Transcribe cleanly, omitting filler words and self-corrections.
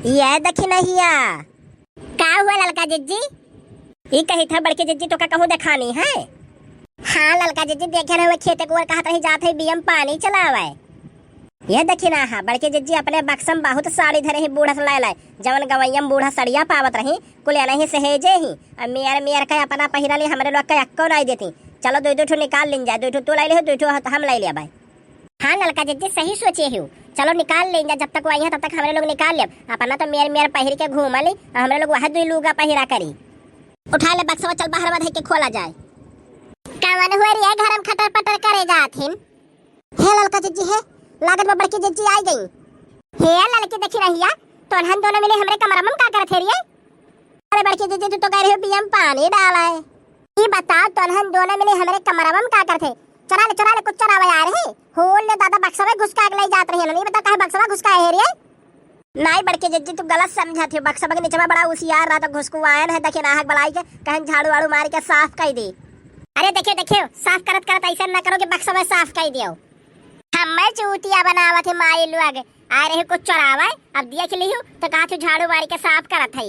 ये देखी नहिया का हुआ ललका जिज्जी। ई कही था बड़के जिज्जी तो का कहूँ दिखानी है। हाँ ललका जिज्जी देखे ना खेते को कहा था जाते बियम पानी चलावे। यह देखी ना हाँ बड़के जिज्जी अपने बक्सम बहुत साड़ी धरे ही बूढ़ा से लाए जवन गवैयम बूढ़ा सड़िया पावत रही कुल नहीं सहेजे ही और मेयर मेयर का अपना पहिरा ली हमरे लोग का अक्को नहीं देती। चलो दो ठो निकाल लिन जाए, 2 ठो तू लाई ले 2 ठो हम लाई लिया भाई। हाँ ललका जिज्जी सही सोचे हूँ, चलो निकाल लेंगे जब तक आई है तब तक हमारे लोग निकाल ले अपना तो मेयर मेयर पहिर के घूमा ली हमारे लोग वह 2 लूगा पहिरा करी। उठा ले बक्सवा चल बाहर बधे के खोला जाए। कावन हुए रे घर में खटर पटर करे जाथिन। हे ललका जिज्जी है लागत में बड़की जिज्जी आई गई। हे ललकी देखी रहिया तो हम दोनों मिले हमरे कमरा में का करत रे। अरे बड़की जिज्जी तू तो कह रही हो बियम पानी डाला है। ये बता तो हम दोनों मिले हमरे कमरा में का करते। चरा ले कुछ चरावा यार है होल ले दादा बक्सा में घुस के ले जात रही है। नहीं बता कहे बक्सा में घुस के है रे। नहीं बड़के जिज्जी तू गलत समझा थी। बक्सा के नीचे में बड़ा उसियार रहा तो घुस को आयन है देखे नाहक बलाई के कहीं झाड़ू वाड़ू मार के साफ कर दी। अरे देखियो साफ करत करत ऐसा ना करो कि बक्सा में साफ कर दियो। हम चूतिया बनावा थे माई लोग आ रहे कुछ चरावा अब देख लियो तो कहा तू झाड़ू मार के साफ करत है।